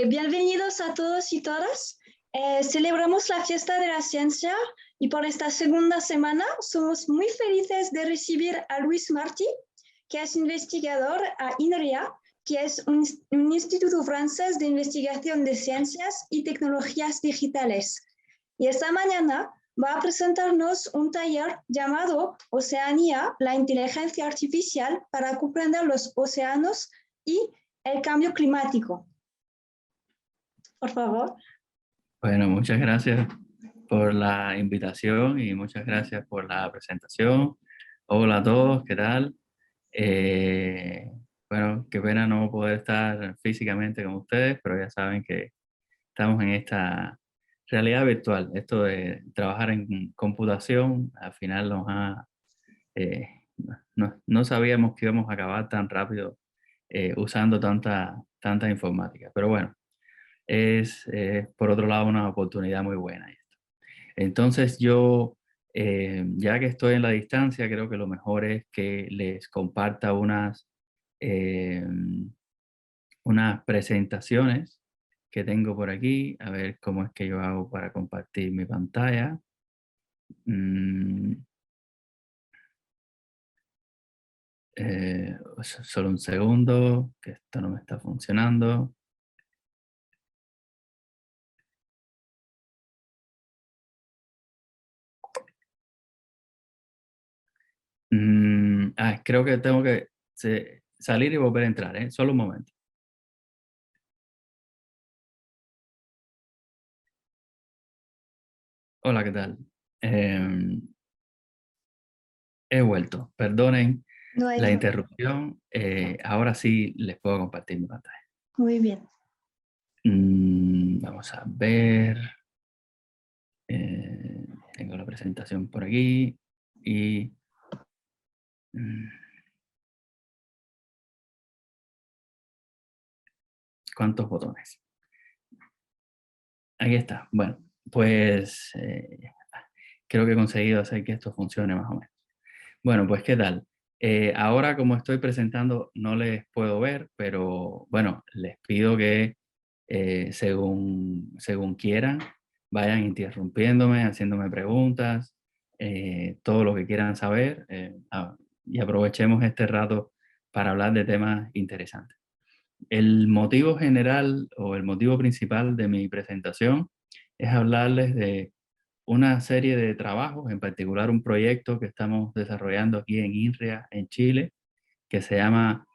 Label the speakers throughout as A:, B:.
A: Bienvenidos a todos y todas. Celebramos la fiesta de la ciencia y por esta segunda semana somos muy felices de recibir a Luis Martí, que es investigador a INRIA, que es un instituto francés de investigación de ciencias y tecnologías digitales. Y esta mañana va a presentarnos un taller llamado Oceanía, la inteligencia artificial para comprender los océanos y el cambio climático. Por favor.
B: Bueno, muchas gracias por la invitación y muchas gracias por la presentación. Hola a todos, ¿qué tal? Bueno, qué pena no poder estar físicamente con ustedes, pero ya saben que estamos en esta realidad virtual. Esto de trabajar en computación, al final eh, no sabíamos que íbamos a acabar tan rápido usando tanta informática. Pero bueno, es por otro lado una oportunidad muy buena esto. Entonces yo, ya que estoy en la distancia, creo que lo mejor es que les comparta eh, unas presentaciones que tengo por aquí. A ver cómo es que yo hago para compartir mi pantalla. Solo un segundo, que esto no me está funcionando. Creo que tengo que salir y volver a entrar, ¿eh? Solo un momento. Hola, ¿qué tal? Em, He vuelto. Perdonen
A: No hay
B: la
A: problema.
B: interrupción. Ahora sí les puedo compartir mi pantalla.
A: Muy bien.
B: Vamos a ver. Tengo la presentación por aquí. Y mm, ¿cuántos botones? Aquí está. Bueno, pues creo que he conseguido hacer que esto funcione más o menos. Bueno, pues ¿qué tal? Ahora como estoy presentando no les puedo ver, pero bueno, les pido que según quieran, vayan interrumpiéndome, haciéndome preguntas, todo lo que quieran saber, y aprovechemos este rato para hablar de temas interesantes. El motivo general o el motivo principal de mi presentación es hablarles de una serie de trabajos, en particular un proyecto que estamos desarrollando aquí en INRIA, en Chile, que se llama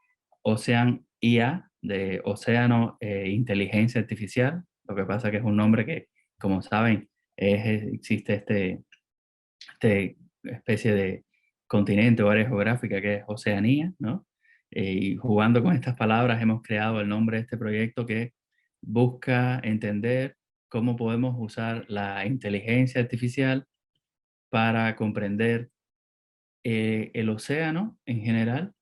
B: Ocean IA, de Océano Inteligencia Artificial. Lo que pasa que es un nombre que, como saben, existe este especie de continente o área geográfica que es Oceanía, ¿no? Y jugando con estas palabras hemos creado el nombre de este proyecto que busca entender cómo podemos usar la inteligencia artificial para comprender el océano en general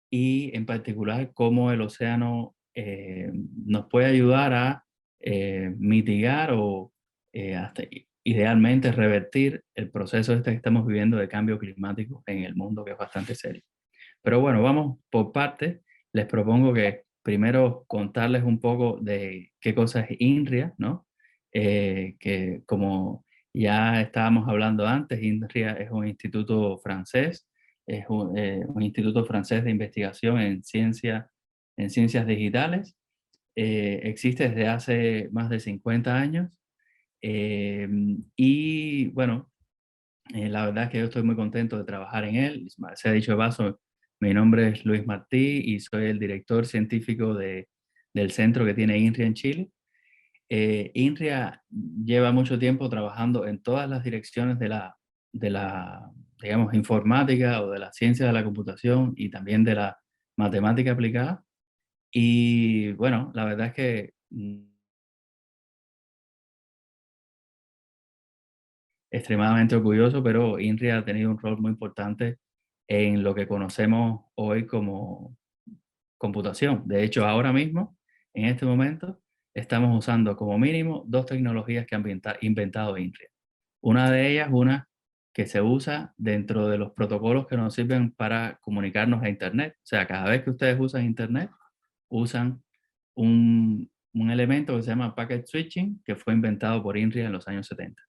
B: y en particular cómo el océano nos puede ayudar a mitigar o hasta idealmente revertir el proceso este que estamos viviendo de cambio climático en el mundo, que es bastante serio. Pero bueno, vamos por partes. Les propongo que primero contarles un poco de qué cosa es INRIA, ¿no? Que como ya estábamos hablando antes, INRIA es un instituto francés, es un instituto francés de investigación en ciencias digitales. Existe desde hace más de 50 años. Y bueno, la verdad es que yo estoy muy contento de trabajar en él. Se ha dicho de paso, mi nombre es Luis Martí y soy el director científico del centro que tiene INRIA en Chile. INRIA lleva mucho tiempo trabajando en todas las direcciones de la, digamos, informática o de la ciencia de la computación y también de la matemática aplicada. Y bueno, la verdad es que extremadamente orgulloso, pero INRIA ha tenido un rol muy importante en lo que conocemos hoy como computación. De hecho, ahora mismo, en este momento, estamos usando como mínimo dos tecnologías que ha inventado INRIA. Una de ellas, una que se usa dentro de los protocolos que nos sirven para comunicarnos a Internet. O sea, cada vez que ustedes usan Internet, usan un elemento que se llama packet switching, que fue inventado por INRIA en los años 70.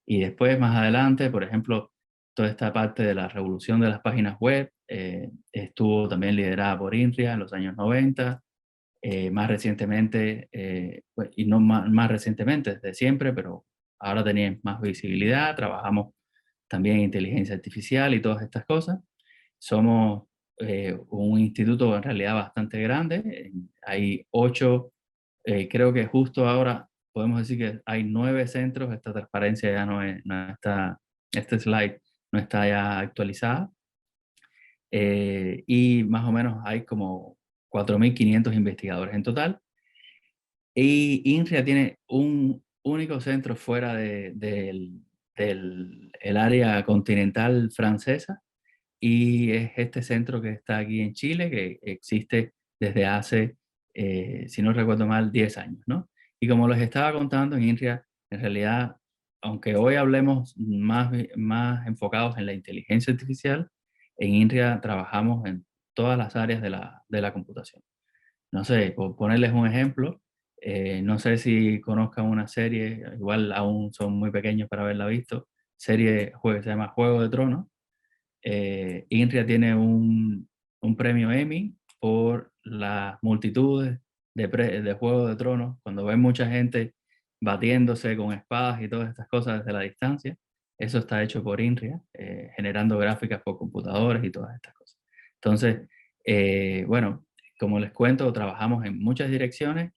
B: Y después, más adelante, por ejemplo, toda esta parte de la revolución de las páginas web estuvo también liderada por INRIA en los años 90. Más recientemente, pues, y no más recientemente, desde siempre, pero ahora tenéis más visibilidad, trabajamos también en inteligencia artificial y todas estas cosas. Somos un instituto en realidad bastante grande, hay 8, creo que justo ahora podemos decir que hay 9 centros, esta transparencia ya no está, este slide no está ya actualizada, y más o menos hay como 4.500 investigadores en total. Y INRIA tiene un único centro fuera del el área continental francesa, y es este centro que está aquí en Chile, que existe desde hace, si no recuerdo mal, 10 años, ¿no? Y como les estaba contando, en INRIA, en realidad, aunque hoy hablemos más enfocados en la inteligencia artificial, en INRIA trabajamos en todas las áreas de la computación. No sé, por ponerles un ejemplo, no sé si conozcan una serie, igual aún son muy pequeños para haberla visto, serie que se llama Juego de Tronos. INRIA tiene un premio Emmy por las multitudes de Juego de Tronos, cuando ven mucha gente batiéndose con espadas y todas estas cosas desde la distancia. Eso está hecho por INRIA, generando gráficas por computadores y todas estas cosas. Entonces, bueno, como les cuento, trabajamos en muchas direcciones,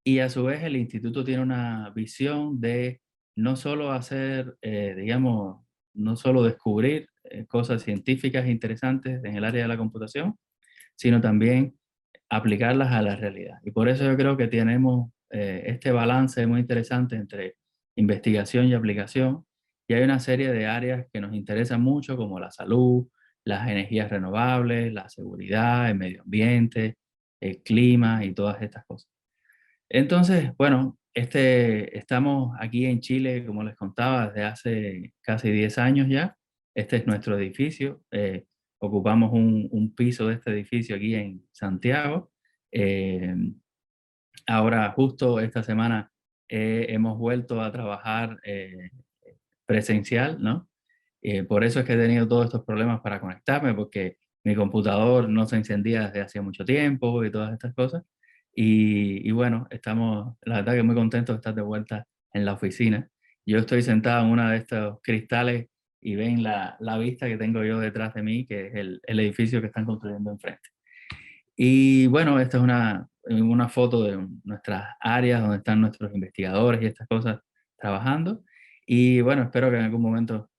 B: y a su vez el instituto tiene una visión de no solo hacer, digamos, no solo descubrir cosas científicas interesantes en el área de la computación, sino también aplicarlas a la realidad. Y por eso yo creo que tenemos este balance muy interesante entre investigación y aplicación. Y hay una serie de áreas que nos interesan mucho, como la salud, las energías renovables, la seguridad, el medio ambiente, el clima y todas estas cosas. Entonces, bueno, estamos aquí en Chile, como les contaba, desde hace casi 10 años ya. Este es nuestro edificio. Ocupamos un piso de este edificio aquí en Santiago. Eh, Ahora, justo esta semana, hemos vuelto a trabajar presencial, ¿no? Por eso es que he tenido todos estos problemas para conectarme, porque mi computador no se encendía desde hacía mucho tiempo y todas estas cosas. Y bueno, estamos, la verdad que muy contentos de estar de vuelta en la oficina. Yo estoy sentado en uno de estos cristales y ven la vista que tengo yo detrás de mí, que es el edificio que están construyendo enfrente. Y bueno, esta es una foto de nuestras áreas donde están nuestros investigadores y estas cosas trabajando. Y bueno, espero que en algún momento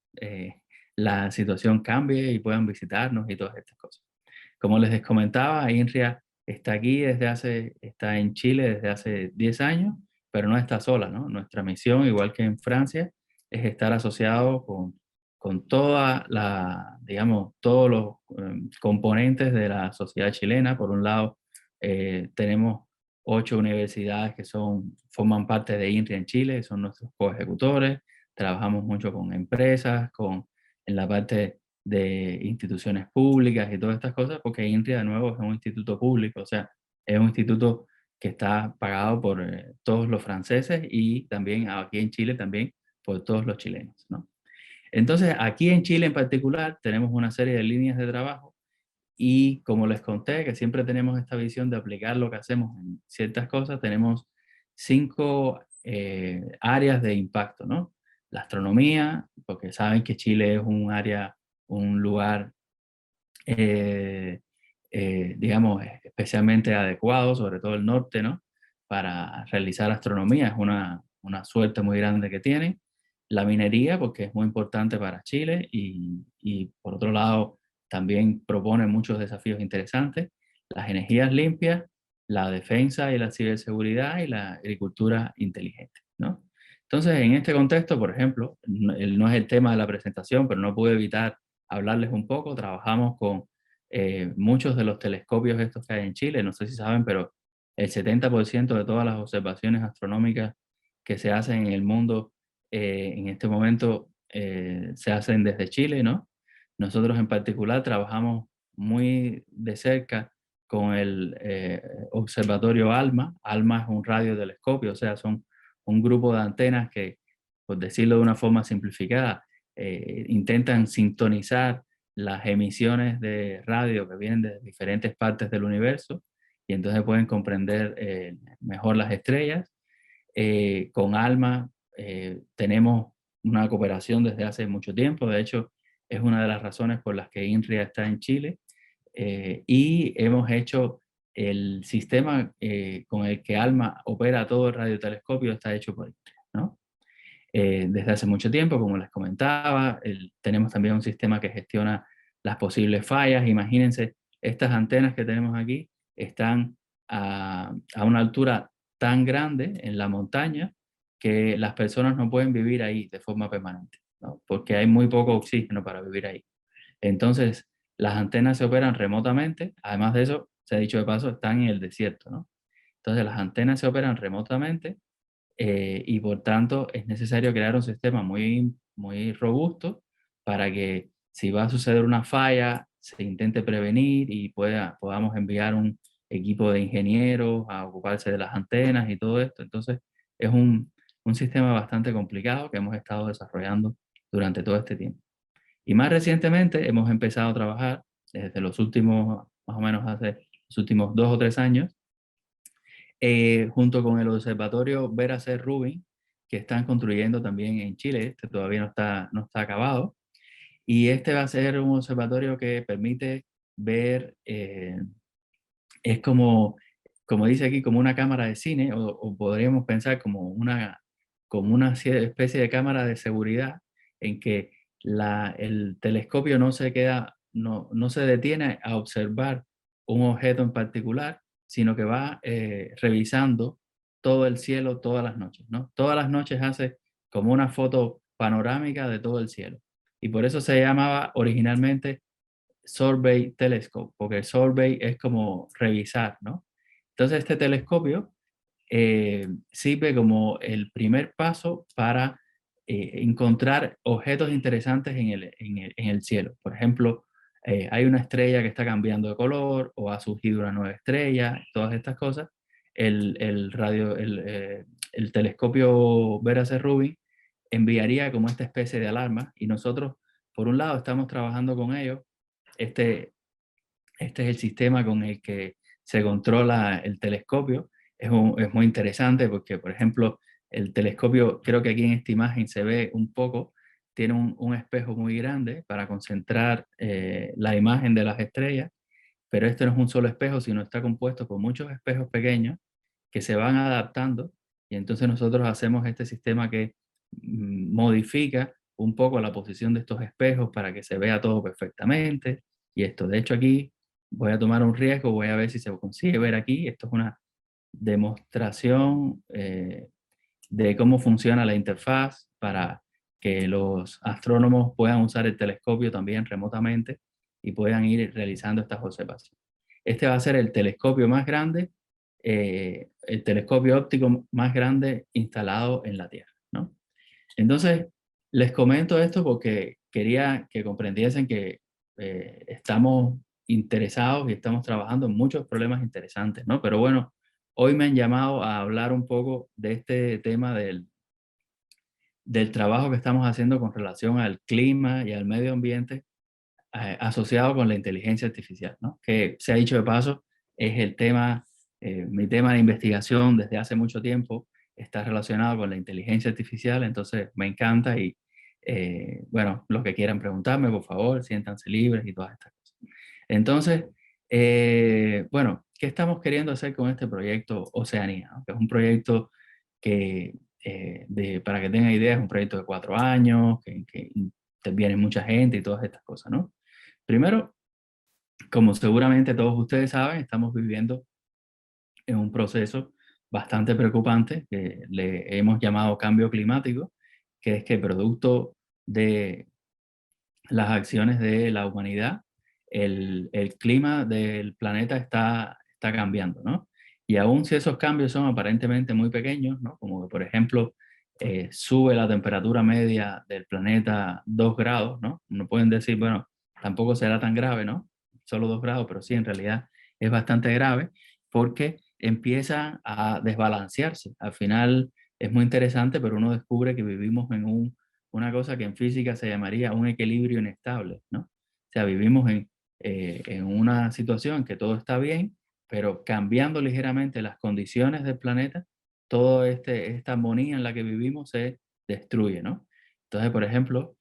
B: la situación cambie y puedan visitarnos y todas estas cosas. Como les comentaba, INRIA está en Chile desde hace 10 años, pero no está sola, ¿no? Nuestra misión, igual que en Francia, es estar asociado con toda digamos, todos los componentes de la sociedad chilena. Por un lado, tenemos 8 universidades que forman parte de INRIA en Chile, son nuestros coejecutores. Trabajamos mucho con empresas, en la parte de instituciones públicas y todas estas cosas, porque INRIA de nuevo es un instituto público, o sea, es un instituto que está pagado por todos los franceses, y también aquí en Chile también por todos los chilenos, ¿no? Entonces, aquí en Chile en particular tenemos una serie de líneas de trabajo, y como les conté, que siempre tenemos esta visión de aplicar lo que hacemos en ciertas cosas, tenemos 5 áreas de impacto, ¿no? La astronomía, porque saben que Chile es un lugar, eh, digamos, especialmente adecuado, sobre todo el norte, ¿no? Para realizar astronomía, es una suerte muy grande que tienen. La minería, porque es muy importante para Chile, y por otro lado también propone muchos desafíos interesantes. Las energías limpias, la defensa y la ciberseguridad, y la agricultura inteligente, ¿no? Entonces, en este contexto, por ejemplo, no es el tema de la presentación, pero no pude evitar hablarles un poco. Trabajamos con muchos de los telescopios estos que hay en Chile. No sé si saben, pero el 70% de todas las observaciones astronómicas que se hacen en el mundo en este momento se hacen desde Chile, ¿no? Nosotros en particular trabajamos muy de cerca con el observatorio ALMA. ALMA es un radiotelescopio, o sea, son un grupo de antenas que, por decirlo de una forma simplificada, intentan sintonizar las emisiones de radio que vienen de diferentes partes del universo y entonces pueden comprender mejor las estrellas. Con ALMA tenemos una cooperación desde hace mucho tiempo. De hecho, es una de las razones por las que INRIA está en Chile. Y hemos hecho el sistema con el que ALMA opera todo el radiotelescopio, está hecho por INRIA, ¿no? Desde hace mucho tiempo, como les comentaba, tenemos también un sistema que gestiona las posibles fallas. Imagínense, estas antenas que tenemos aquí están a una altura tan grande en la montaña que las personas no pueden vivir ahí de forma permanente, ¿no? Porque hay muy poco oxígeno para vivir ahí. Entonces, las antenas se operan remotamente. Además de eso, se ha dicho de paso, están en el desierto, ¿no? Entonces, las antenas se operan remotamente y por tanto es necesario crear un sistema muy, muy robusto para que si va a suceder una falla, se intente prevenir y podamos enviar un equipo de ingenieros a ocuparse de las antenas y todo esto. Entonces es un sistema bastante complicado que hemos estado desarrollando durante todo este tiempo. Y más recientemente hemos empezado a trabajar desde los últimos, más o menos hace los últimos 2 o 3 años, junto con el observatorio Vera C. Rubin, que están construyendo también en Chile. Este todavía no está acabado. Y este va a ser un observatorio que permite ver, es como dice aquí, como una cámara de cine, o podríamos pensar como una especie de cámara de seguridad en que el telescopio no se queda, no se detiene a observar un objeto en particular, sino que va revisando todo el cielo todas las noches, ¿no? Todas las noches hace como una foto panorámica de todo el cielo. Y por eso se llamaba originalmente Survey Telescope, porque survey es como revisar, ¿no? Entonces este telescopio sirve como el primer paso para encontrar objetos interesantes en el cielo. Por ejemplo, hay una estrella que está cambiando de color o ha surgido una nueva estrella, todas estas cosas. El telescopio Vera C. Rubin enviaría como esta especie de alarma y nosotros, por un lado, estamos trabajando con ellos. Este es el sistema con el que se controla el telescopio. Es muy interesante porque, por ejemplo, el telescopio, creo que aquí en esta imagen se ve un poco, tiene un espejo muy grande para concentrar la imagen de las estrellas, pero este no es un solo espejo, sino está compuesto por muchos espejos pequeños que se van adaptando y entonces nosotros hacemos este sistema que modifica un poco la posición de estos espejos para que se vea todo perfectamente. Y esto, de hecho, aquí voy a tomar un riesgo, voy a ver si se consigue ver aquí. Esto es una demostración de cómo funciona la interfaz para que los astrónomos puedan usar el telescopio también remotamente y puedan ir realizando estas observaciones. Este va a ser el telescopio más grande, el telescopio óptico más grande instalado en la Tierra, ¿no? Entonces, les comento esto porque quería que comprendiesen que estamos interesados y estamos trabajando en muchos problemas interesantes, ¿no? Pero bueno, hoy me han llamado a hablar un poco de este tema del trabajo que estamos haciendo con relación al clima y al medio ambiente asociado con la inteligencia artificial, ¿no? Que se ha dicho de paso, es el tema, mi tema de investigación desde hace mucho tiempo, está relacionado con la inteligencia artificial, entonces me encanta y bueno, los que quieran preguntarme, por favor, siéntanse libres y todas estas cosas. Entonces, bueno, ¿qué estamos queriendo hacer con este proyecto Oceanía? ¿No? Que es un proyecto que, para que tengan idea, es un proyecto de 4 años, que interviene mucha gente y todas estas cosas, ¿no? Primero, como seguramente todos ustedes saben, estamos viviendo en un proceso bastante preocupante que le hemos llamado cambio climático, que es que producto de las acciones de la humanidad, el clima del planeta está cambiando, ¿no? Y aun si esos cambios son aparentemente muy pequeños, ¿no? Como que, por ejemplo, sube la temperatura media del planeta 2 grados, ¿no? No pueden decir, bueno, tampoco será tan grave, ¿no? Solo 2 grados, pero sí, en realidad es bastante grave porque empieza a desbalancearse. Al final es muy interesante, pero uno descubre que vivimos en una cosa que en física se llamaría un equilibrio inestable, ¿no? O sea, vivimos en una situación en que todo está bien, pero cambiando ligeramente las condiciones del planeta, toda esta armonía en la que vivimos se destruye, ¿no? Entonces, por ejemplo,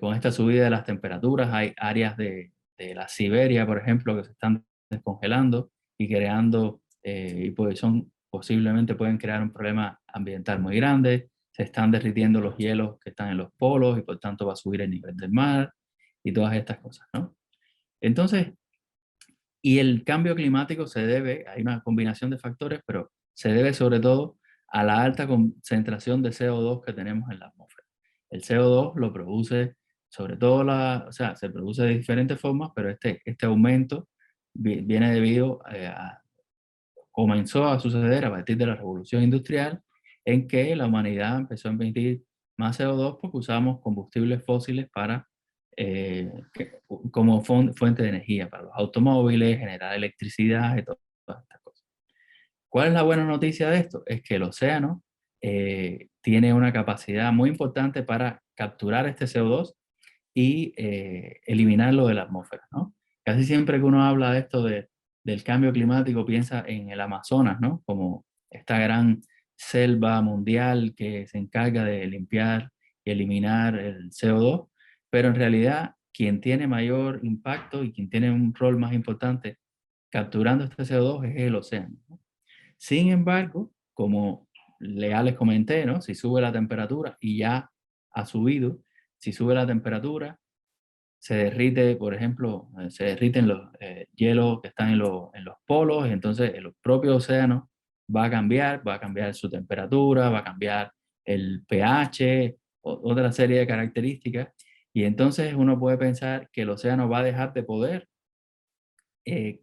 B: con esta subida de las temperaturas, hay áreas de la Siberia, por ejemplo, que se están descongelando y creando, y pues posiblemente pueden crear un problema ambiental muy grande. Se están derritiendo los hielos que están en los polos y por tanto va a subir el nivel del mar y todas estas cosas, ¿no? Entonces, y el cambio climático se debe, hay una combinación de factores, pero se debe sobre todo a la alta concentración de CO2 que tenemos en la atmósfera. El CO2 lo produce sobre todo o sea, se produce de diferentes formas, pero este aumento viene debido comenzó a suceder a partir de la revolución industrial, en que la humanidad empezó a emitir más CO2 porque usamos combustibles fósiles como fuente de energía para los automóviles, generar electricidad y todas estas cosas. ¿Cuál es la buena noticia de esto? Es que el océano tiene una capacidad muy importante para capturar este CO2 y eliminarlo de la atmósfera, ¿no? Casi siempre que uno habla de esto del cambio climático piensa en el Amazonas, ¿no? Como esta gran selva mundial que se encarga de limpiar y eliminar el CO2, pero en realidad quien tiene mayor impacto y quien tiene un rol más importante capturando este CO2 es el océano, ¿no? Sin embargo, como ya les comenté, ¿no? Si sube la temperatura y ya ha subido, si sube la temperatura, se derrite, por ejemplo, se derriten los hielos que están en los polos, y entonces el propio océano va a cambiar su temperatura, va a cambiar el pH, otra serie de características, y entonces uno puede pensar que el océano va a dejar de poder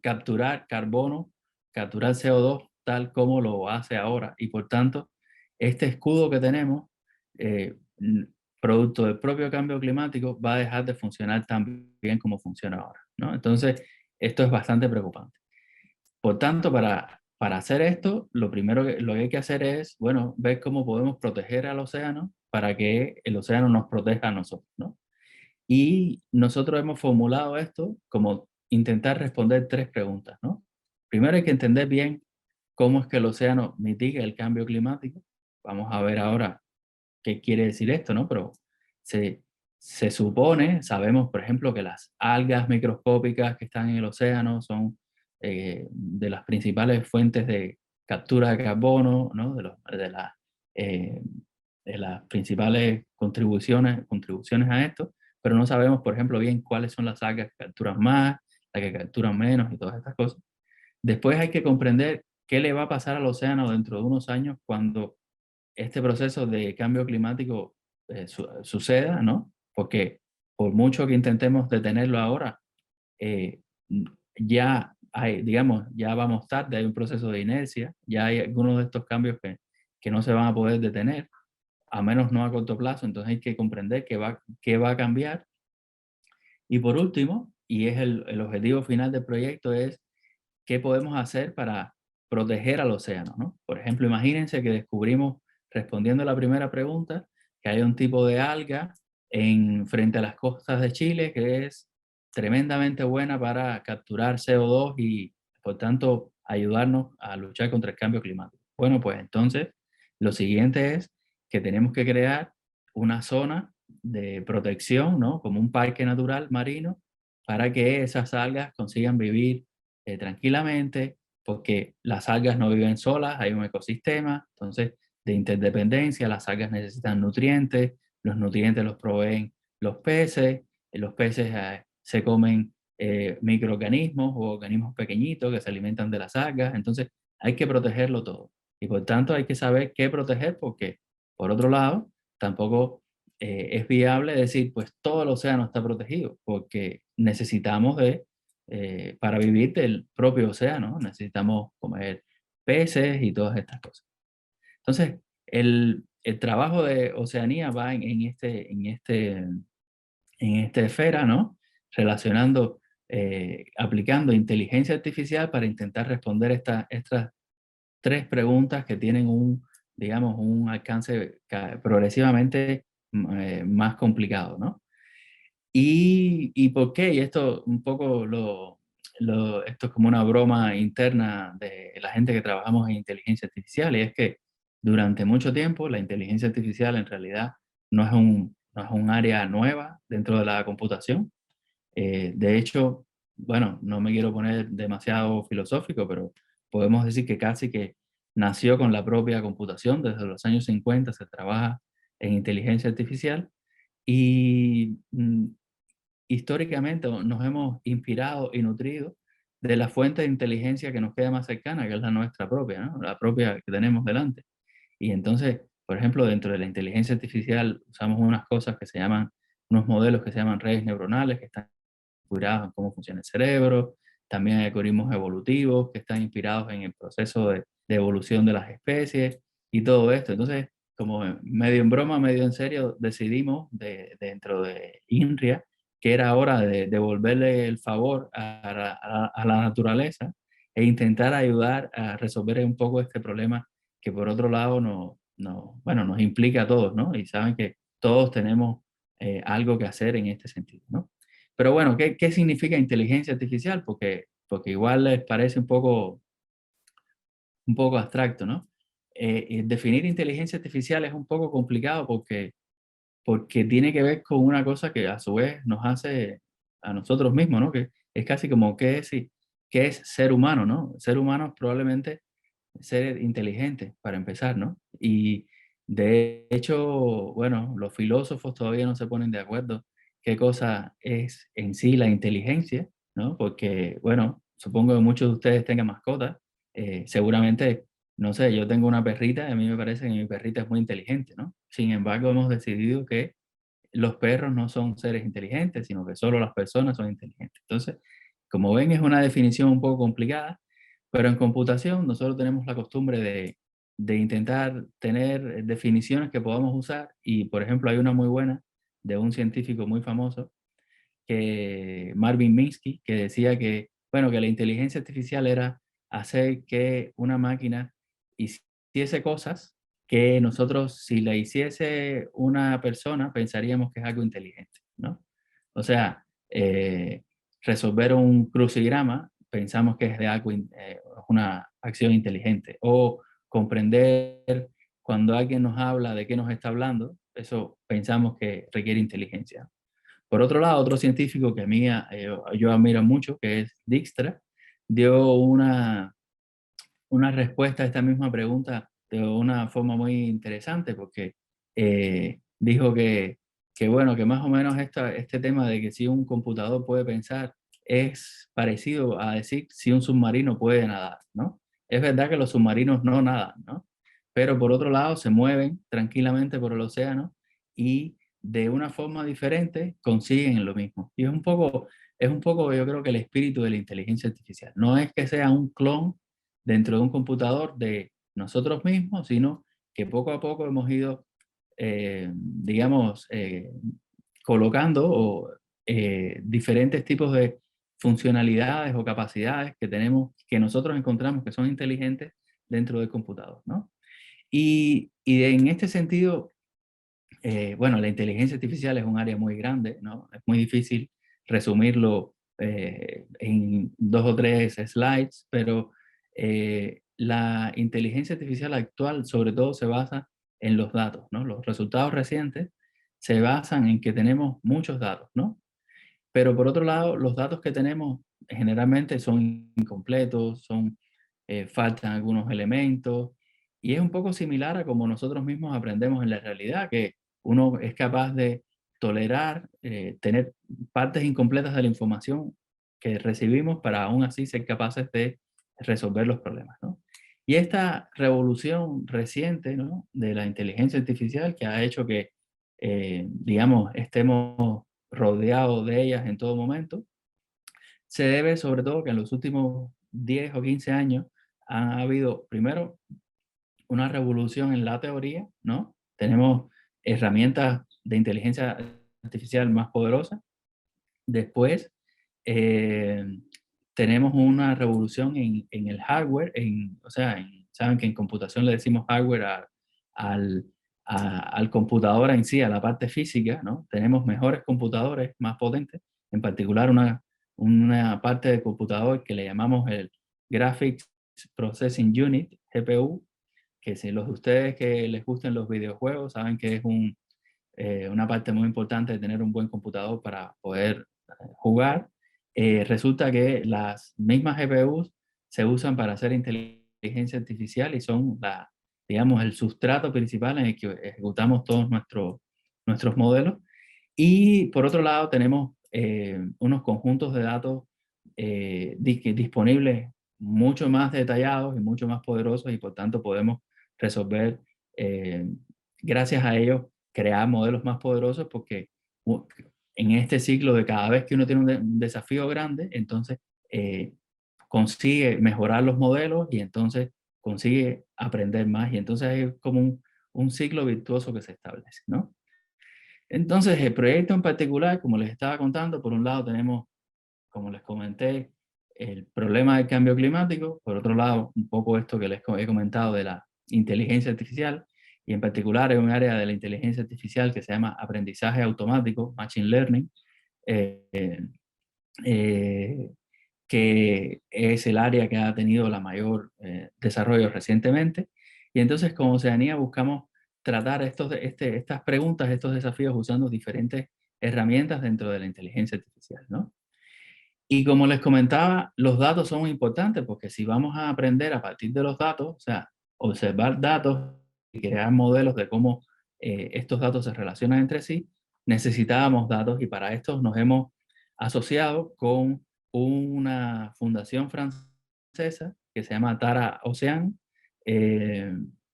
B: capturar carbono, capturar CO2 tal como lo hace ahora. Y por tanto, este escudo que tenemos, eh, producto del propio cambio climático, va a dejar de funcionar tan bien como funciona ahora, ¿no? Entonces, esto es bastante preocupante. Por tanto, para hacer esto, lo que hay que hacer es, bueno, ver cómo podemos proteger al océano para que el océano nos proteja a nosotros, ¿no? Y nosotros hemos formulado esto como intentar responder tres preguntas, ¿no? Primero hay que entender bien cómo es que el océano mitiga el cambio climático. Vamos a ver ahora qué quiere decir esto, ¿no? Pero se, se supone, sabemos, por ejemplo, que las algas microscópicas que están en el océano son de las principales fuentes de captura de carbono, ¿no? Eh, de las principales contribuciones a esto, pero no sabemos, por ejemplo, bien cuáles son las algas que capturan más, las que capturan menos y todas estas cosas. Después hay que comprender qué le va a pasar al océano dentro de unos años cuando este proceso de cambio climático suceda, ¿no? Porque por mucho que intentemos detenerlo ahora, eh, ya hay, digamos, ya vamos tarde, hay un proceso de inercia, ya hay algunos de estos cambios que no se van a poder detener, a menos no a corto plazo, entonces hay que comprender qué va a cambiar. Y por último, y es el objetivo final del proyecto, es qué podemos hacer para proteger al océano, ¿no? Por ejemplo, imagínense que descubrimos, respondiendo a la primera pregunta, que hay un tipo de alga frente a las costas de Chile que es tremendamente buena para capturar CO2 y, por tanto, ayudarnos a luchar contra el cambio climático. Bueno, pues entonces, lo siguiente es que tenemos que crear una zona de protección, ¿no? Como un parque natural marino, para que esas algas consigan vivir tranquilamente, porque las algas no viven solas, hay un ecosistema, entonces de interdependencia, las algas necesitan nutrientes, los nutrientes los proveen los peces se comen microorganismos o organismos pequeñitos que se alimentan de las algas, entonces hay que protegerlo todo. Y por tanto hay que saber qué proteger porque, por otro lado, tampoco es viable decir, pues todo el océano está protegido, porque necesitamos para vivir del propio océano, necesitamos comer peces y todas estas cosas. Entonces, el trabajo de Oceanía va en esta esfera, ¿no? Relacionando aplicando inteligencia artificial para intentar responder estas 3 preguntas que tienen digamos, un alcance progresivamente más complicado, ¿no? ¿Y por qué? Y esto un poco esto es como una broma interna de la gente que trabajamos en inteligencia artificial, y es que durante mucho tiempo la inteligencia artificial en realidad no es un área nueva dentro de la computación. De hecho, bueno, no me quiero poner demasiado filosófico, pero podemos decir que casi que nació con la propia computación. Desde los años 50 se trabaja en inteligencia artificial y históricamente nos hemos inspirado y nutrido de la fuente de inteligencia que nos queda más cercana, que es la nuestra propia, ¿no? La propia que tenemos delante. Y entonces, por ejemplo, dentro de la inteligencia artificial usamos unas cosas que se llaman, unos modelos que se llaman redes neuronales, que están inspirados en cómo funciona el cerebro. También hay algoritmos evolutivos que están inspirados en el proceso de evolución de las especies y todo esto. Entonces, como medio en broma, medio en serio, decidimos dentro de INRIA que era hora de devolverle el favor a la naturaleza e intentar ayudar a resolver un poco este problema que por otro lado bueno, nos implica a todos, ¿no? Y saben que todos tenemos algo que hacer en este sentido, ¿no? Pero bueno, ¿qué significa inteligencia artificial? Porque igual les parece un poco abstracto, ¿no? Definir inteligencia artificial es un poco complicado porque tiene que ver con una cosa que a su vez nos hace a nosotros mismos, ¿no? Que es casi como qué es ser humano, ¿no? Ser humano es probablemente ser inteligente, para empezar, ¿no? Y de hecho, bueno, los filósofos todavía no se ponen de acuerdo qué cosa es en sí la inteligencia, ¿no? Porque, bueno, supongo que muchos de ustedes tengan mascotas, seguramente, no sé, yo tengo una perrita y a mí me parece que mi perrita es muy inteligente, ¿no? Sin embargo, hemos decidido que los perros no son seres inteligentes, sino que solo las personas son inteligentes. Entonces, como ven, es una definición un poco complicada, pero en computación nosotros tenemos la costumbre de intentar tener definiciones que podamos usar y, por ejemplo, hay una muy buena de un científico muy famoso, Marvin Minsky, que decía que, bueno, que la inteligencia artificial era hacer que una máquina hiciese cosas que nosotros, si la hiciese una persona, pensaríamos que es algo inteligente, ¿no? O sea, resolver un crucigrama, pensamos que es de una acción inteligente. O comprender cuando alguien nos habla de qué nos está hablando, eso pensamos que requiere inteligencia. Por otro lado, otro científico que a mí yo admiro mucho, que es Dijkstra, dio una respuesta a esta misma pregunta de una forma muy interesante, porque dijo bueno, que más o menos este tema de que si un computador puede pensar es parecido a decir si un submarino puede nadar, ¿no? Es verdad que los submarinos no nadan, ¿no? Pero por otro lado se mueven tranquilamente por el océano y de una forma diferente consiguen lo mismo. Y es un poco, yo creo que el espíritu de la inteligencia artificial. No es que sea un clon dentro de un computador de nosotros mismos, sino que poco a poco hemos ido, digamos, colocando diferentes tipos de funcionalidades o capacidades que tenemos, que nosotros encontramos que son inteligentes dentro del computador, ¿no? Y en este sentido, bueno, la inteligencia artificial es un área muy grande, ¿no? Es muy difícil resumirlo en 2 o 3 slides, pero la inteligencia artificial actual sobre todo se basa en los datos, ¿no? Los resultados recientes se basan en que tenemos muchos datos, ¿no? Pero por otro lado, los datos que tenemos generalmente son incompletos, faltan algunos elementos, y es un poco similar a como nosotros mismos aprendemos en la realidad, que uno es capaz de tolerar, tener partes incompletas de la información que recibimos para aún así ser capaces de resolver los problemas, ¿no? Y esta revolución reciente, ¿no?, de la inteligencia artificial que ha hecho que, digamos, estemos rodeados de ellas en todo momento, se debe sobre todo que en los últimos 10 o 15 años ha habido, primero, una revolución en la teoría, ¿no? Tenemos herramientas de inteligencia artificial más poderosas. Después, eh, tenemos una revolución en el hardware, o sea, saben que en computación le decimos hardware al, al computador en sí, a la parte física, ¿no? Tenemos mejores computadores, más potentes, en particular una parte del computador que le llamamos el Graphics Processing Unit, GPU, que si los de ustedes que les gusten los videojuegos saben que es una parte muy importante de tener un buen computador para poder jugar. Resulta que las mismas GPUs se usan para hacer inteligencia artificial y son digamos, el sustrato principal en el que ejecutamos todos nuestros modelos. Y por otro lado tenemos unos conjuntos de datos disponibles mucho más detallados y mucho más poderosos y por tanto podemos resolver, gracias a ellos, crear modelos más poderosos porque en este ciclo de cada vez que uno tiene un desafío grande, entonces consigue mejorar los modelos y entonces consigue aprender más y entonces es como un ciclo virtuoso que se establece, ¿no? Entonces el proyecto en particular, como les estaba contando, por un lado tenemos, como les comenté, el problema del cambio climático, por otro lado, un poco esto que les he comentado de la inteligencia artificial, y en particular en un área de la inteligencia artificial que se llama aprendizaje automático, Machine Learning, eh, que es el área que ha tenido la mayor desarrollo recientemente. Y entonces como Oceanía buscamos tratar estas preguntas, estos desafíos usando diferentes herramientas dentro de la inteligencia artificial, ¿no? Y como les comentaba, los datos son muy importantes porque si vamos a aprender a partir de los datos, o sea, observar datos y crear modelos de cómo estos datos se relacionan entre sí, necesitábamos datos y para esto nos hemos asociado con una fundación francesa que se llama Tara Ocean. Eh,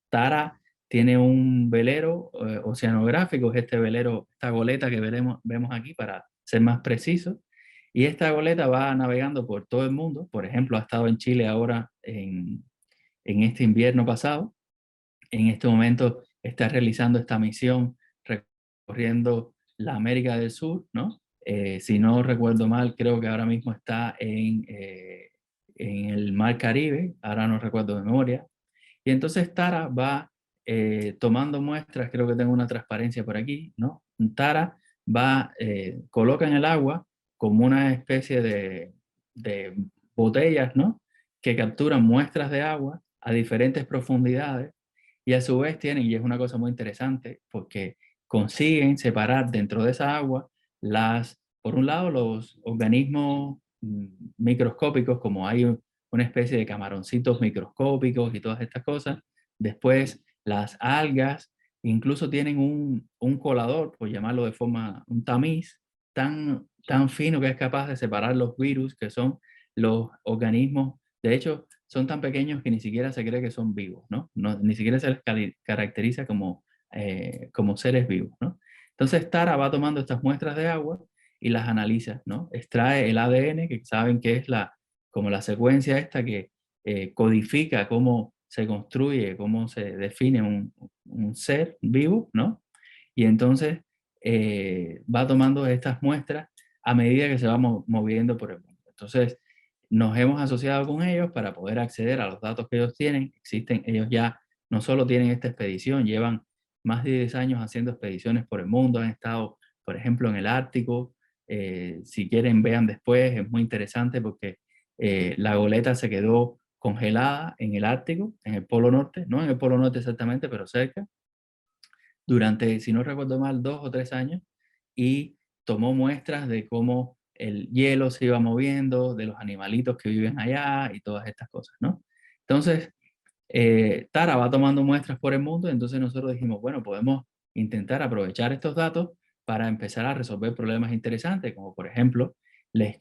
B: Tara tiene un velero oceanográfico, es este velero, esta goleta que vemos aquí para ser más precisos, y esta goleta va navegando por todo el mundo. Por ejemplo, ha estado en Chile ahora en este invierno pasado. En este momento está realizando esta misión recorriendo la América del Sur, ¿no? Si no recuerdo mal, creo que ahora mismo está en el Mar Caribe, ahora no recuerdo de memoria. Y entonces Tara va tomando muestras, creo que tengo una transparencia por aquí, ¿no? Tara coloca en el agua como una especie de botellas, ¿no? Que capturan muestras de agua a diferentes profundidades y a su vez tienen, y es una cosa muy interesante, porque consiguen separar dentro de esa agua por un lado, los organismos microscópicos, como hay una especie de camaroncitos microscópicos y todas estas cosas. Después, las algas, incluso tienen un colador, por llamarlo de forma, un tamiz, tan fino que es capaz de separar los virus, que son los organismos. De hecho, son tan pequeños que ni siquiera se cree que son vivos, ¿no? Ni siquiera se les caracteriza como seres vivos, ¿no? Entonces, Tara va tomando estas muestras de agua y las analiza, ¿no? Extrae el ADN, que saben que es como la secuencia esta que codifica cómo se construye, cómo se define un ser vivo, ¿no? Y entonces va tomando estas muestras a medida que se va moviendo por el mundo. Entonces, nos hemos asociado con ellos para poder acceder a los datos que ellos tienen. Ellos ya no solo tienen esta expedición, llevan más de 10 años haciendo expediciones por el mundo, han estado, por ejemplo, en el Ártico. Si quieren, vean después, es muy interesante porque la goleta se quedó congelada en el Ártico, en el Polo Norte, no en el Polo Norte exactamente, pero cerca, durante, si no recuerdo mal, 2 o 3 años, y tomó muestras de cómo el hielo se iba moviendo, de los animalitos que viven allá y todas estas cosas, ¿no? Entonces, Tara va tomando muestras por el mundo, entonces nosotros dijimos, bueno, podemos intentar aprovechar estos datos para empezar a resolver problemas interesantes, como por ejemplo,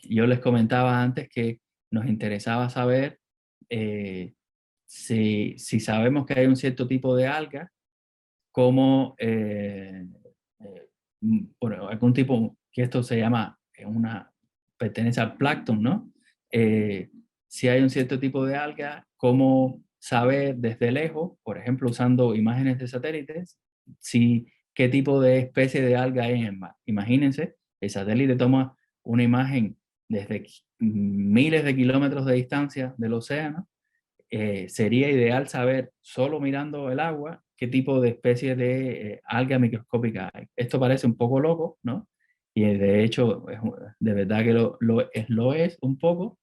B: yo les comentaba antes que nos interesaba saber si sabemos que hay un cierto tipo de alga, como por algún tipo, que esto se llama, pertenece al plancton, ¿no? Si hay un cierto tipo de alga, cómo saber desde lejos, por ejemplo, usando imágenes de satélites, qué tipo de especie de alga hay en el mar. Imagínense, el satélite toma una imagen desde miles de kilómetros de distancia del océano, sería ideal saber, solo mirando el agua, qué tipo de especie de alga microscópica hay. Esto parece un poco loco, ¿no? Y de hecho, de verdad que lo es un poco,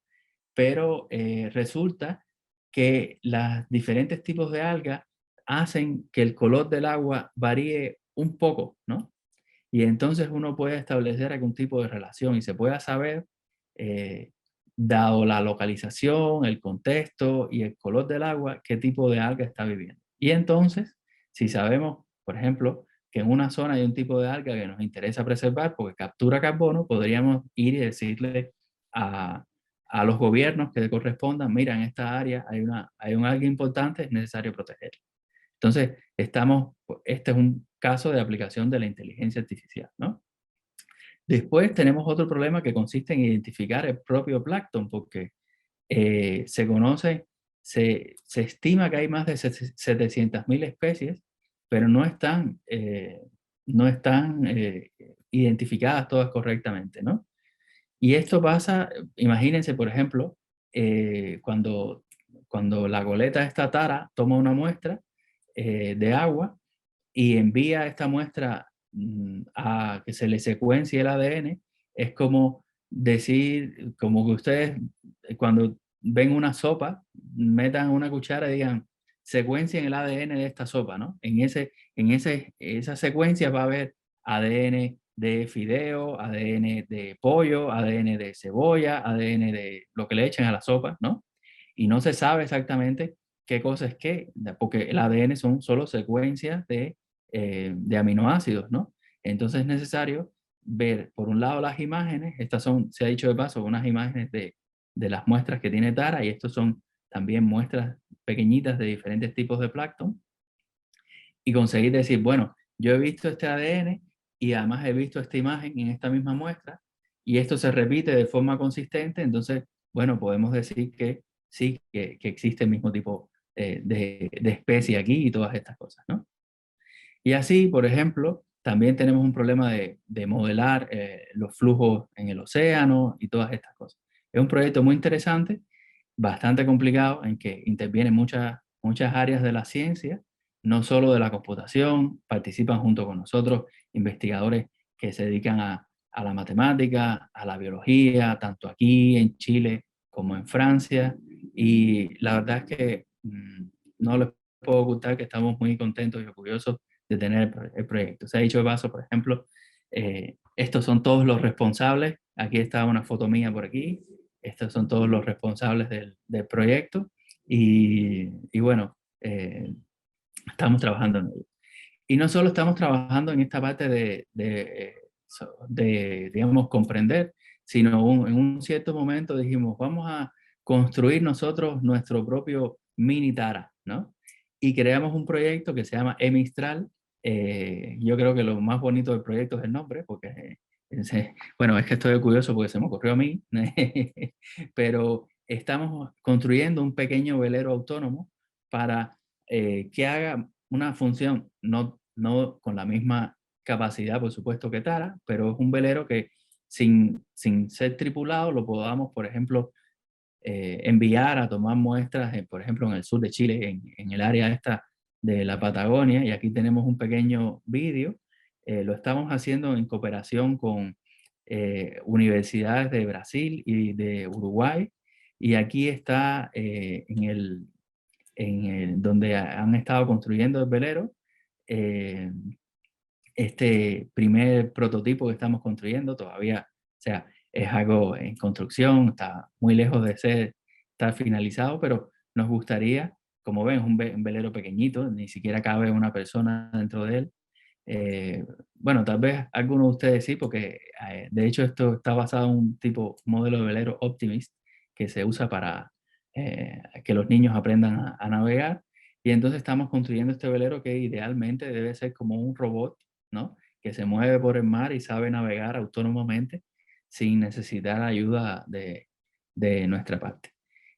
B: pero resulta que los diferentes tipos de algas hacen que el color del agua varíe un poco, ¿no? Y entonces uno puede establecer algún tipo de relación y se pueda saber, eh, dado la localización, el contexto y el color del agua, qué tipo de alga está viviendo. Y entonces, si sabemos, por ejemplo, que en una zona hay un tipo de alga que nos interesa preservar porque captura carbono, podríamos ir y decirle a los gobiernos que correspondan, mira, en esta área hay un alga importante, es necesario protegerla. Entonces, este es un caso de aplicación de la inteligencia artificial, ¿no? Después tenemos otro problema que consiste en identificar el propio plancton, porque se estima que hay más de 700.000 especies, pero no están identificadas todas correctamente, ¿no? Y esto pasa, imagínense, por ejemplo, cuando la goleta esta tara toma una muestra de agua y envía esta muestra a que se le secuencie el ADN, es como decir, como que ustedes cuando ven una sopa, metan una cuchara y digan, secuencien el ADN de esta sopa, ¿no? Esa secuencia va a haber ADN de fideo, ADN de pollo, ADN de cebolla, ADN de lo que le echen a la sopa, ¿no? Y no se sabe exactamente qué cosa es qué, porque el ADN son solo secuencias de aminoácidos, ¿no? Entonces es necesario ver, por un lado, las imágenes, estas son, se ha dicho de paso, unas imágenes de las muestras que tiene Tara, y estos son también muestras pequeñitas de diferentes tipos de plancton, y conseguir decir, bueno, yo he visto este ADN y además he visto esta imagen en esta misma muestra, y esto se repite de forma consistente, entonces, bueno, podemos decir que sí, que existe el mismo tipo de especie aquí y todas estas cosas, ¿no? Y así, por ejemplo, también tenemos un problema de modelar los flujos en el océano y todas estas cosas. Es un proyecto muy interesante, bastante complicado, en que intervienen muchas áreas de la ciencia, no solo de la computación, participan junto con nosotros investigadores que se dedican a la matemática, a la biología, tanto aquí en Chile como en Francia. Y la verdad es que no les puedo ocultar que estamos muy contentos y orgullosos de tener el proyecto. Se ha dicho de paso, por ejemplo, estos son todos los responsables. Aquí está una foto mía por aquí. Estos son todos los responsables del proyecto. Y bueno, estamos trabajando en ello. Y no solo estamos trabajando en esta parte digamos, comprender, sino en un cierto momento dijimos, vamos a construir nosotros nuestro propio mini Tara, ¿no? Y creamos un proyecto que se llama Emistral. Yo creo que lo más bonito del proyecto es el nombre, porque, bueno, es que estoy curioso porque se me ocurrió a mí, pero estamos construyendo un pequeño velero autónomo para que haga una función, no con la misma capacidad, por supuesto, que Tara, pero es un velero que sin ser tripulado lo podamos, por ejemplo, enviar a tomar muestras, por ejemplo, en el sur de Chile, en el área esta de la Patagonia, y aquí tenemos un pequeño vídeo. Lo estamos haciendo en cooperación con universidades de Brasil y de Uruguay, y aquí está donde han estado construyendo el velero, eh, este primer prototipo que estamos construyendo todavía, o sea, es algo en construcción, está muy lejos de estar finalizado, pero nos gustaría, como ven, es un velero pequeñito, ni siquiera cabe una persona dentro de él. Bueno, tal vez algunos de ustedes sí, porque de hecho esto está basado en un modelo de velero Optimist que se usa para que los niños aprendan a navegar. Y entonces estamos construyendo este velero que idealmente debe ser como un robot, ¿no? Que se mueve por el mar y sabe navegar autónomamente sin necesitar ayuda de nuestra parte.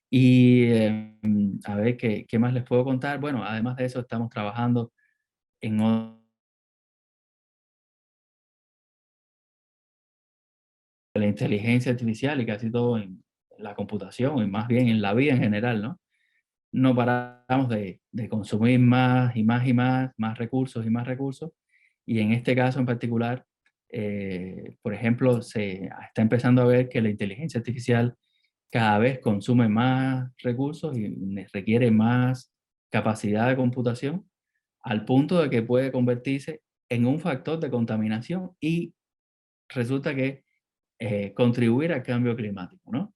B: Y a ver, ¿qué más les puedo contar? Bueno, además de eso, estamos trabajando en la inteligencia artificial y casi todo en la computación y más bien en la vida en general, ¿no? No paramos de consumir más y más y más recursos y más recursos. Y en este caso en particular, por ejemplo, se está empezando a ver que la inteligencia artificial cada vez consume más recursos y requiere más capacidad de computación, al punto de que puede convertirse en un factor de contaminación y resulta que contribuir al cambio climático, ¿no?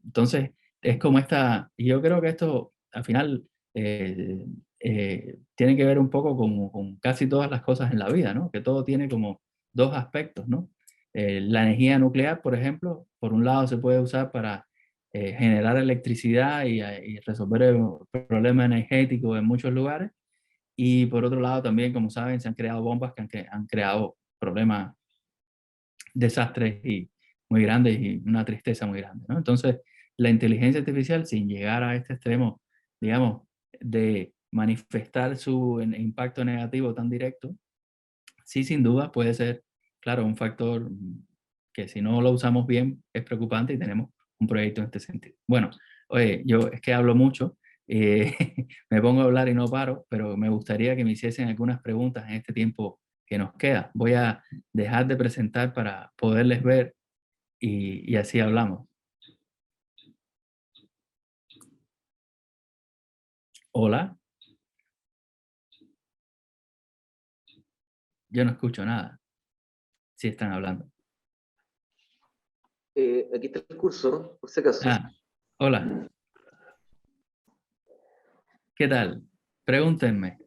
B: Entonces, es como esta, y yo creo que esto al final tiene que ver un poco con casi todas las cosas en la vida, ¿no? Que todo tiene como dos aspectos, ¿no? La energía nuclear, por ejemplo, por un lado se puede usar para generar electricidad y resolver el problema energético en muchos lugares, y por otro lado también, como saben, se han creado bombas que han creado problemas, desastres y muy grandes y una tristeza muy grande, ¿no? Entonces, la inteligencia artificial, sin llegar a este extremo, digamos, de manifestar su impacto negativo tan directo, sí, sin duda puede ser, claro, un factor que si no lo usamos bien es preocupante y tenemos un proyecto en este sentido. Bueno, oye, yo es que hablo mucho, eh, me pongo a hablar y no paro, pero me gustaría que me hiciesen algunas preguntas en este tiempo que nos queda. Voy a dejar de presentar para poderles ver y así hablamos. Hola, yo no escucho nada, si están hablando.
C: Aquí está el curso, por si acaso.
B: Ah, hola, ¿qué tal? Pregúntenme.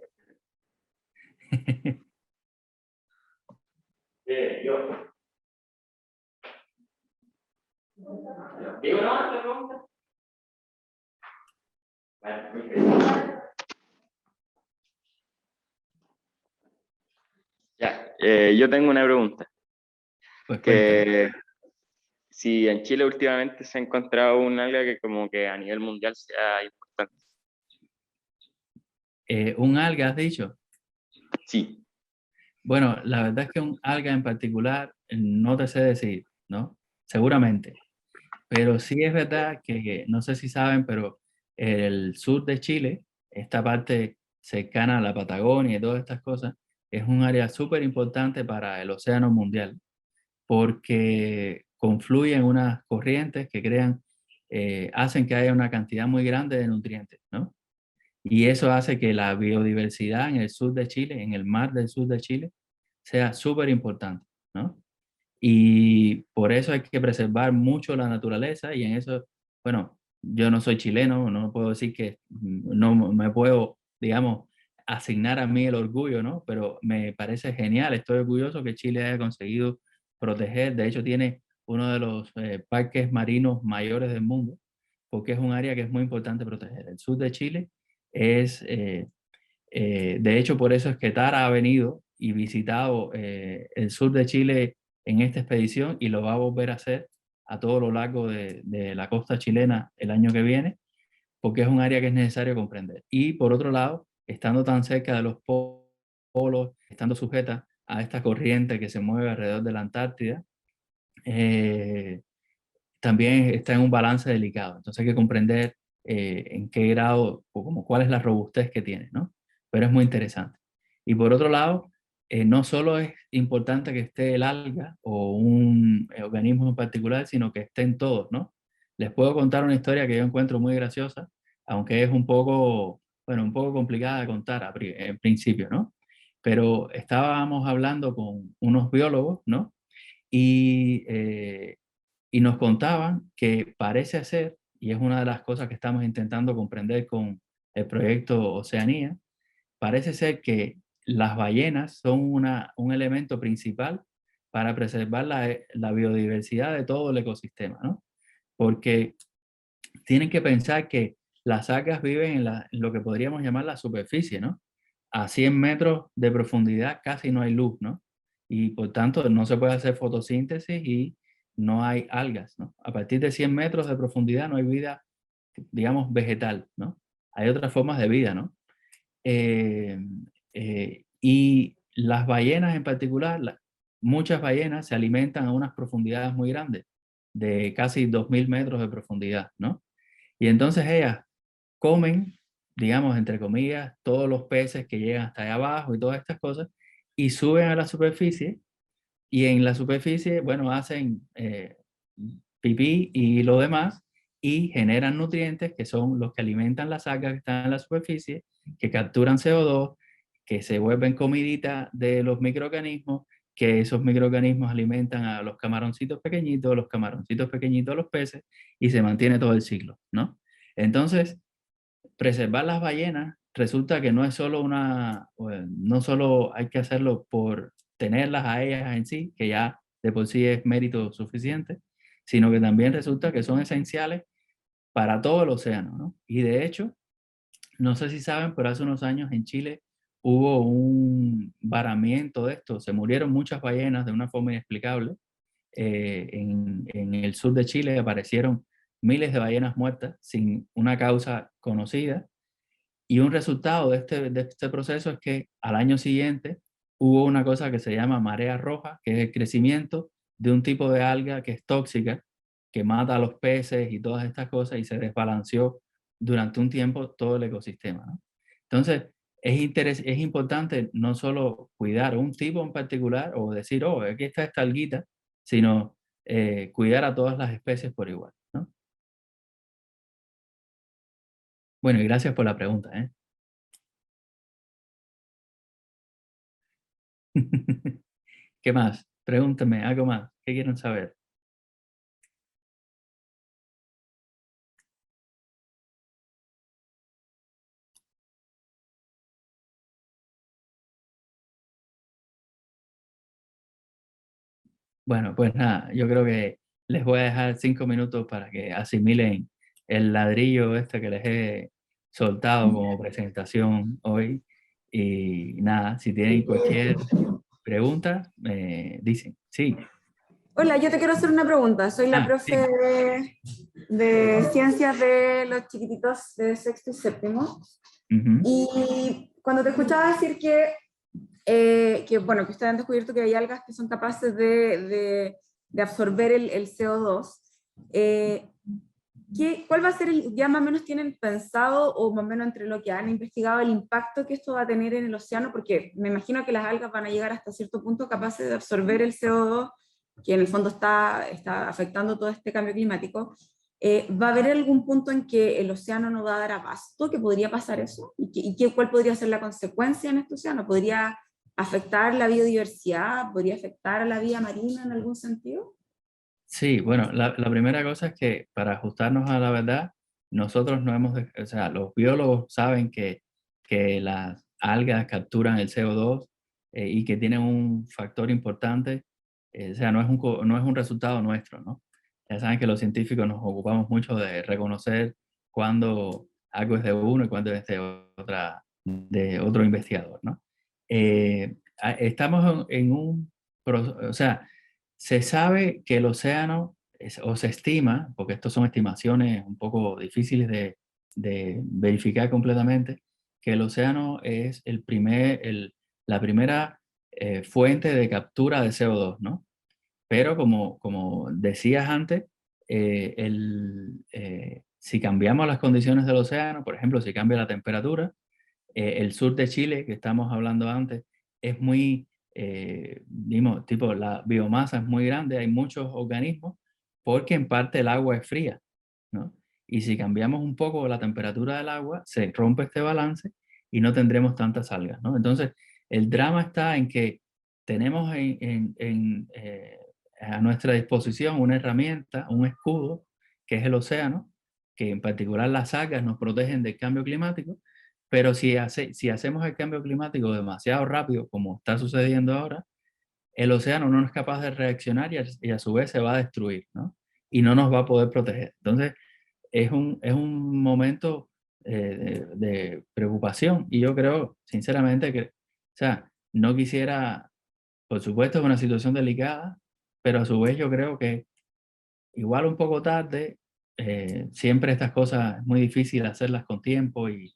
B: Yo. ¿Digo no? ¿Te pregunta?
D: Ya, yo tengo una pregunta.
B: Pues cuéntame.
D: Que si en Chile últimamente se ha encontrado un alga que como que a nivel mundial sea importante.
B: ¿Un alga has dicho?
D: Sí,
B: Bueno, la verdad es que un alga en particular no te sé decir, ¿no? Seguramente. Pero sí es verdad que, no sé si saben, pero el sur de Chile, esta parte cercana a la Patagonia y todas estas cosas, es un área súper importante para el océano mundial, porque confluyen unas corrientes que crean, hacen que haya una cantidad muy grande de nutrientes, ¿no? Y eso hace que la biodiversidad en el sur de Chile, en el mar del sur de Chile, sea súper importante, ¿no? Y por eso hay que preservar mucho la naturaleza y en eso, bueno, yo no soy chileno, no puedo decir que no me puedo, digamos, asignar a mí el orgullo, ¿no? Pero me parece genial, estoy orgulloso que Chile haya conseguido proteger, de hecho tiene uno de los parques marinos mayores del mundo, porque es un área que es muy importante proteger. El sur de Chile es, de hecho, por eso es que Tara ha venido y visitado el sur de Chile en esta expedición y lo va a volver a hacer a todo lo largo de la costa chilena el año que viene, porque es un área que es necesario comprender. Y por otro lado, estando tan cerca de los polos, estando sujeta a esta corriente que se mueve alrededor de la Antártida, eh, también está en un balance delicado. Entonces hay que comprender en qué grado o como cuál es la robustez que tiene, ¿no? Pero es muy interesante. Y por otro lado, no solo es importante que esté el alga o un organismo en particular, sino que estén todos, ¿no? Les puedo contar una historia que yo encuentro muy graciosa, aunque es un poco, bueno, un poco complicada de contar en principio, ¿no? Pero estábamos hablando con unos biólogos, ¿no? Y y nos contaban que parece ser, y es una de las cosas que estamos intentando comprender con el proyecto Oceanía, parece ser que las ballenas son un elemento principal para preservar la biodiversidad de todo el ecosistema, ¿no? Porque tienen que pensar que las algas viven en lo que podríamos llamar la superficie, ¿no? A 100 metros de profundidad casi no hay luz, ¿no? Y por tanto no se puede hacer fotosíntesis y no hay algas, ¿no? A partir de 100 metros de profundidad no hay vida, digamos, vegetal, ¿no? Hay otras formas de vida, ¿no? Y las ballenas en particular, muchas ballenas se alimentan a unas profundidades muy grandes, de casi 2000 metros de profundidad, ¿no? Y entonces ellas comen, digamos, entre comillas, todos los peces que llegan hasta allá abajo y todas estas cosas, y suben a la superficie, y en la superficie, bueno, hacen pipí y lo demás, y generan nutrientes que son los que alimentan las algas que están en la superficie, que capturan CO2, que se vuelven comidita de los microorganismos, que esos microorganismos alimentan a los camaroncitos pequeñitos a los peces, y se mantiene todo el ciclo, ¿no? Entonces, preservar las ballenas resulta que no es solo no solo hay que hacerlo por tenerlas a ellas en sí, que ya de por sí es mérito suficiente, sino que también resulta que son esenciales para todo el océano, ¿no? Y de hecho, no sé si saben, pero hace unos años en Chile hubo un varamiento de esto, se murieron muchas ballenas de una forma inexplicable. En el sur de Chile aparecieron miles de ballenas muertas sin una causa conocida, y un resultado de este proceso es que al año siguiente hubo una cosa que se llama marea roja, que es el crecimiento de un tipo de alga que es tóxica, que mata a los peces y todas estas cosas, y se desbalanceó durante un tiempo todo el ecosistema, ¿no? Entonces, es importante no solo cuidar un tipo en particular o decir, oh, aquí está esta alguita, sino cuidar a todas las especies por igual, ¿no? Bueno, y gracias por la pregunta, ¿eh? ¿Qué más? Pregúntame, algo más. ¿Qué quieren saber? Bueno, pues nada, yo creo que les voy a dejar 5 minutos para que asimilen el ladrillo este que les he soltado como presentación hoy. Y nada, si tienen cualquier pregunta, me dicen. Sí.
E: Hola, yo te quiero hacer una pregunta. Soy la profe de ciencias de los chiquititos de sexto y séptimo. Y cuando te escuchaba decir bueno, que ustedes han descubierto que hay algas que son capaces de absorber el CO2, ¿cuál va a ser ya más o menos tienen pensado, o más o menos entre lo que han investigado, el impacto que esto va a tener en el océano? Porque me imagino que las algas van a llegar hasta cierto punto capaces de absorber el CO2, que en el fondo está afectando todo este cambio climático. ¿Va a haber algún punto en que el océano no va a dar abasto? ¿Que podría pasar eso? ¿Cuál podría ser la consecuencia en este océano? ¿Podría afectar la biodiversidad? ¿Podría afectar a la vida marina en algún sentido?
B: Sí, bueno, la primera cosa es que para ajustarnos a la verdad, nosotros no hemos, o sea, los biólogos saben que las algas capturan el CO2 y que tienen un factor importante, o sea, no es un resultado nuestro, ¿no? Ya saben que los científicos nos ocupamos mucho de reconocer cuándo algo es de uno y cuándo es de otro investigador, ¿no? Estamos en o sea, se sabe que el océano, o se estima, porque estos son estimaciones un poco difíciles de verificar completamente, que el océano es la primera fuente de captura de CO2, ¿no? Pero como decías antes, si cambiamos las condiciones del océano, por ejemplo, si cambia la temperatura, el sur de Chile, que estamos hablando antes, es muy, tipo, la biomasa es muy grande, hay muchos organismos, porque en parte el agua es fría, ¿no? Y si cambiamos un poco la temperatura del agua, se rompe este balance y no tendremos tantas algas, ¿no? Entonces, el drama está en que tenemos a nuestra disposición una herramienta, un escudo, que es el océano, que en particular las algas nos protegen del cambio climático, pero si hacemos el cambio climático demasiado rápido, como está sucediendo ahora, el océano no es capaz de reaccionar y a su vez se va a destruir, ¿no? Y no nos va a poder proteger. Entonces, es un momento de preocupación, y yo creo, sinceramente, que, o sea, no quisiera, por supuesto, es una situación delicada, pero a su vez yo creo que igual un poco tarde, siempre estas cosas es muy difícil hacerlas con tiempo y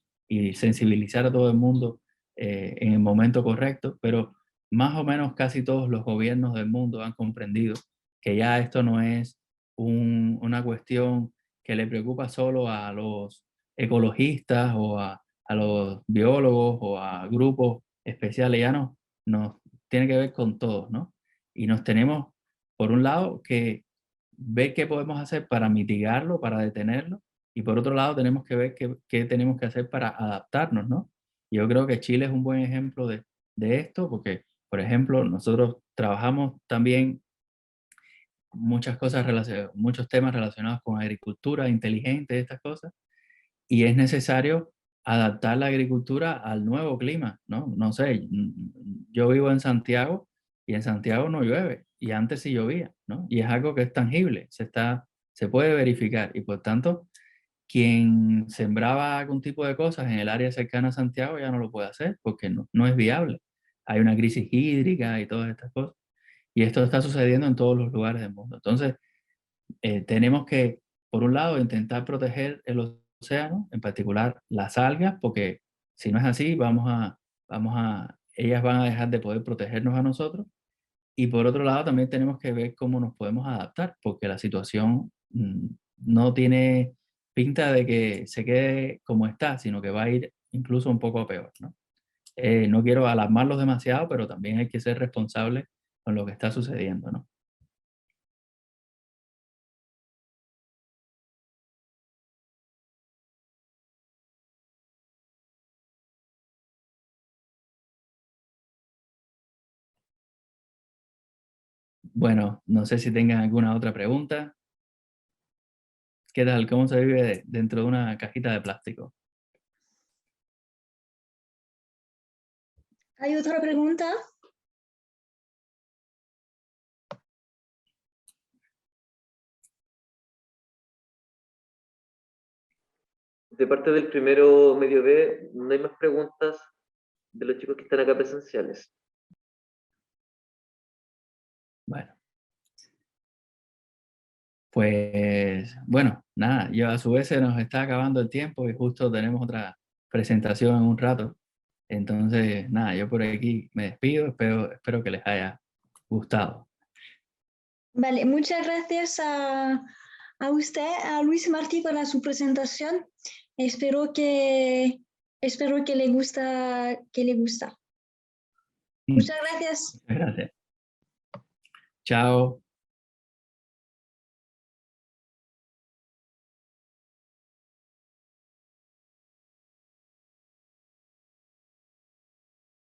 B: sensibilizar a todo el mundo en el momento correcto, pero más o menos casi todos los gobiernos del mundo han comprendido que ya esto no es una cuestión que le preocupa solo a los ecologistas o a los biólogos o a grupos especiales, ya no, nos tiene que ver con todos, ¿no? Y nos tenemos, por un lado, que ver qué podemos hacer para mitigarlo, para detenerlo, y por otro lado tenemos que ver qué tenemos que hacer para adaptarnos, ¿no? Yo creo que Chile es un buen ejemplo de esto, porque, por ejemplo, nosotros trabajamos también muchos temas relacionados con agricultura inteligente, estas cosas, y es necesario adaptar la agricultura al nuevo clima, ¿no? No sé, yo vivo en Santiago y en Santiago no llueve y antes sí llovía, ¿no? Y es algo que es tangible, se puede verificar y por tanto, quien sembraba algún tipo de cosas en el área cercana a Santiago ya no lo puede hacer porque no es viable. Hay una crisis hídrica y todas estas cosas. Y esto está sucediendo en todos los lugares del mundo. Entonces, tenemos que, por un lado, intentar proteger el océano, en particular las algas, porque si no es así, ellas van a dejar de poder protegernos a nosotros. Y por otro lado, también tenemos que ver cómo nos podemos adaptar, porque la situación no tiene pinta de que se quede como está, sino que va a ir incluso un poco a peor, ¿no? No quiero alarmarlos demasiado, pero también hay que ser responsables con lo que está sucediendo, ¿no? Bueno, no sé si tengan alguna otra pregunta. ¿Qué tal? ¿Cómo se vive dentro de una cajita de plástico?
A: ¿Hay otra pregunta?
C: De parte del primero medio B, no hay más preguntas de los chicos que están acá presenciales.
B: Bueno. Pues, bueno, nada, yo a su vez se nos está acabando el tiempo y justo tenemos otra presentación en un rato. Entonces, nada, yo por aquí me despido, espero que les haya gustado.
A: Vale, muchas gracias a usted, a Luis Martí, por su presentación. Espero que le gusta. Muchas gracias.
B: Muchas gracias. Chao.